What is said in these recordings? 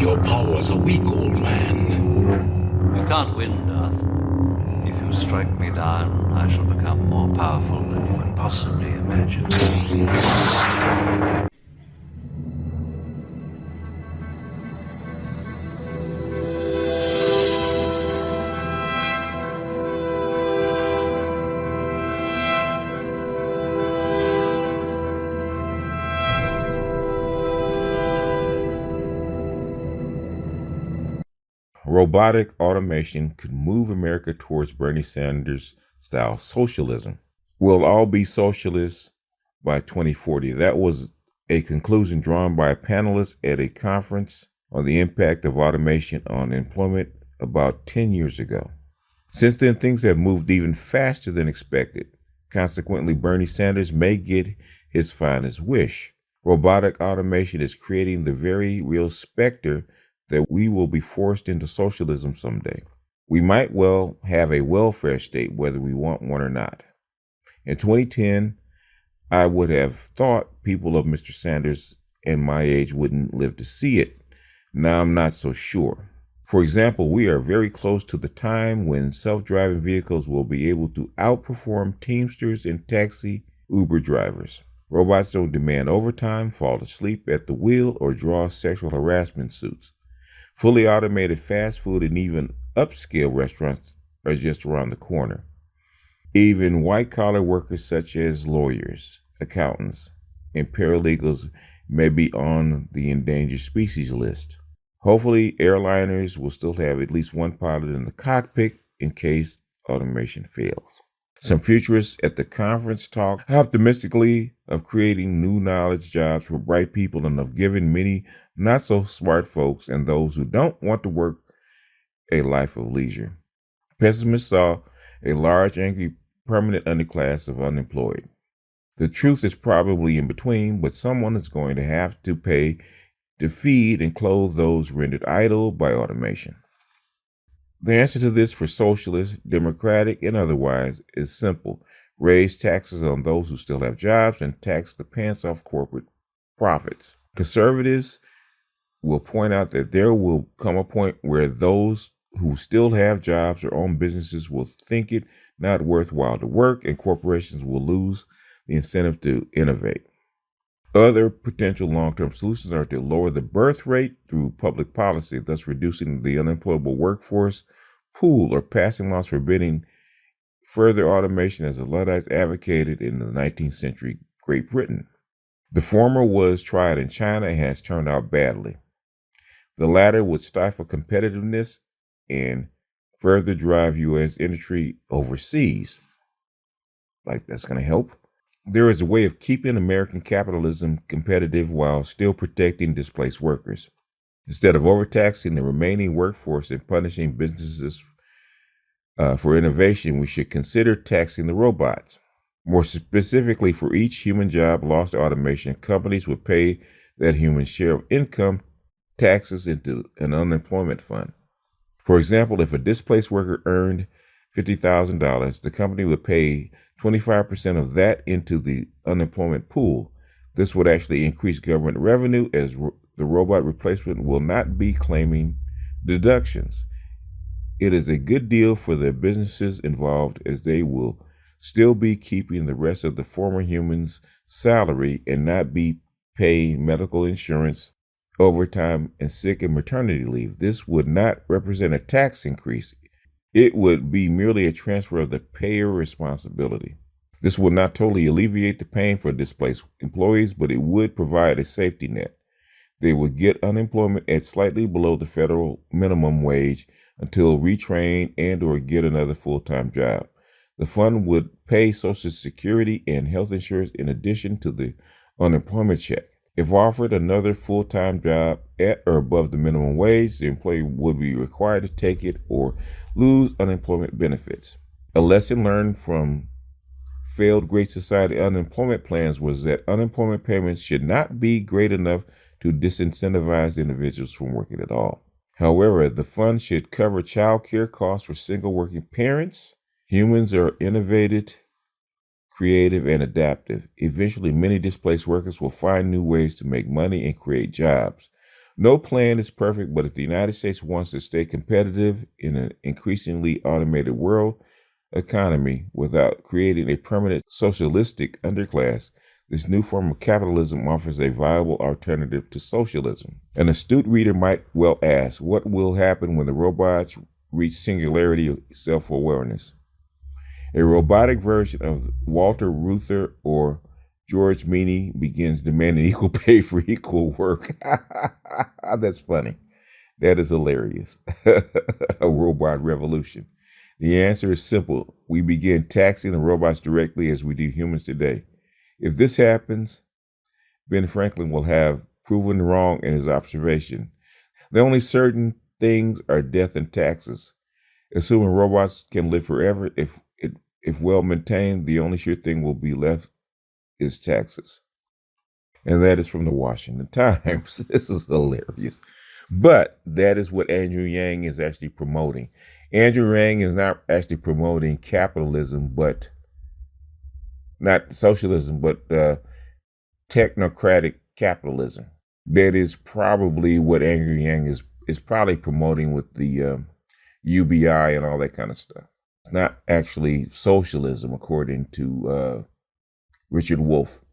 Your powers are weak, old man. You can't win, Darth. If you strike me down, I shall become more powerful than you can possibly imagine. Robotic automation could move America towards Bernie Sanders style socialism. We'll all be socialists by 2040. That was a conclusion drawn by panelists at a conference on the impact of automation on employment about 10 years ago. Since then, things have moved even faster than expected. Consequently, Bernie Sanders may get his finest wish. Robotic automation is creating the very real specter that we will be forced into socialism someday. We might well have a welfare state, whether we want one or not. In 2010, I would have thought people of Mr. Sanders and my age wouldn't live to see it. Now I'm not so sure. For example, we are very close to the time when self-driving vehicles will be able to outperform Teamsters and taxi Uber drivers. Robots don't demand overtime, fall asleep at the wheel, or draw sexual harassment suits. Fully automated fast food and even upscale restaurants are just around the corner. Even white-collar workers such as lawyers, accountants, and paralegals may be on the endangered species list. Hopefully, airliners will still have at least one pilot in the cockpit in case automation fails. Some futurists at the conference talked optimistically of creating new knowledge jobs for bright people and of giving many not so smart folks and those who don't want to work a life of leisure. Pessimists saw a large, angry, permanent underclass of unemployed. The truth is probably in between, but someone is going to have to pay to feed and clothe those rendered idle by automation. The answer to this for socialists, democratic, and otherwise is simple. Raise taxes on those who still have jobs and tax the pants off corporate profits. Conservatives will point out that there will come a point where those who still have jobs or own businesses will think it not worthwhile to work, and corporations will lose the incentive to innovate. Other potential long-term solutions are to lower the birth rate through public policy, thus reducing the unemployable workforce pool, or passing laws forbidding further automation as the Luddites advocated in the 19th century Great Britain. The former was tried in China and has turned out badly. The latter would stifle competitiveness and further drive U.S. industry overseas. Like, that's going to help. There is a way of keeping American capitalism competitive while still protecting displaced workers. Instead of overtaxing the remaining workforce and punishing businesses for innovation, we should consider taxing the robots. More specifically, for each human job lost to automation, companies would pay that human share of income taxes into an unemployment fund. For example, if a displaced worker earned $50,000, the company would pay 25% of that into the unemployment pool. This would actually increase government revenue, as the robot replacement will not be claiming deductions. It is a good deal for the businesses involved, as they will still be keeping the rest of the former human's salary and not be paying medical insurance, overtime, and sick and maternity leave. This would not represent a tax increase. It would be merely a transfer of the payer responsibility. This would not totally alleviate the pain for displaced employees, but it would provide a safety net. They would get unemployment at slightly below the federal minimum wage until retrained and or get another full-time job. The fund would pay Social Security and health insurance in addition to the unemployment check. If offered another full-time job at or above the minimum wage, the employee would be required to take it or lose unemployment benefits. A lesson learned from failed Great Society unemployment plans was that unemployment payments should not be great enough to disincentivize individuals from working at all. However, the fund should cover child care costs for single working parents. Humans are innovative, creative, and adaptive. Eventually, many displaced workers will find new ways to make money and create jobs. No plan is perfect, but if the United States wants to stay competitive in an increasingly automated world economy without creating a permanent socialistic underclass, this new form of capitalism offers a viable alternative to socialism. An astute reader might well ask, what will happen when the robots reach singularity of self-awareness? A robotic version of Walter Reuther or George Meany begins demanding equal pay for equal work. That's funny. That is hilarious. A robot revolution. The answer is simple. We begin taxing the robots directly as we do humans today. If this happens, Ben Franklin will have proven wrong in his observation. The only certain things are death and taxes. Assuming robots can live forever, if well maintained, the only sure thing will be left is taxes. And that is from the Washington Times. This is hilarious. But that is what Andrew Yang is actually promoting. Andrew Yang is not actually promoting capitalism, but not socialism, but technocratic capitalism. That is probably what Andrew Yang is probably promoting with the UBI and all that kind of stuff. It's not actually socialism, according to Richard Wolff.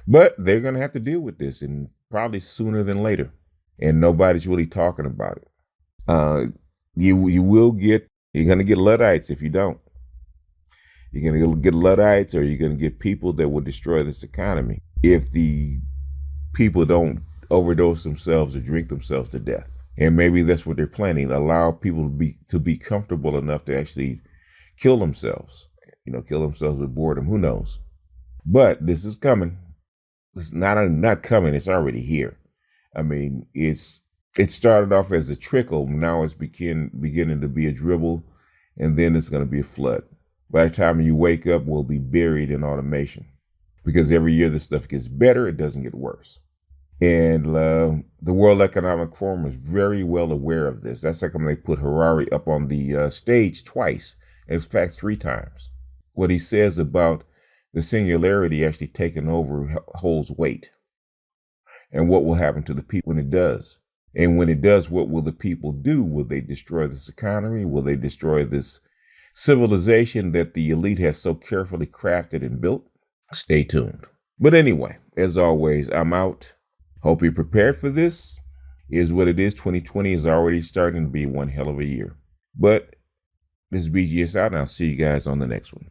But they're going to have to deal with this, and probably sooner than later. And nobody's really talking about it. You're going to get Luddites if you don't. You're going to get Luddites, or you're going to get people that will destroy this economy if the people don't overdose themselves or drink themselves to death. And maybe that's what they're planning. Allow people to be comfortable enough to actually kill themselves. Kill themselves with boredom. Who knows? But this is coming. It's not coming. It's already here. I mean, it started off as a trickle. Now it's beginning to be a dribble, and then it's going to be a flood. By the time you wake up, we'll be buried in automation, because every year this stuff gets better. It doesn't get worse. And the World Economic Forum is very well aware of this. That's how come they put Harari up on the stage twice. In fact, 3 times. What he says about the singularity actually taking over holds weight. And what will happen to the people when it does? And when it does, what will the people do? Will they destroy this economy? Will they destroy this civilization that the elite have so carefully crafted and built? Stay tuned. But anyway, as always, I'm out. Hope you're prepared for this. Is what it is. 2020 is already starting to be one hell of a year. But this is BGS out, and I'll see you guys on the next one.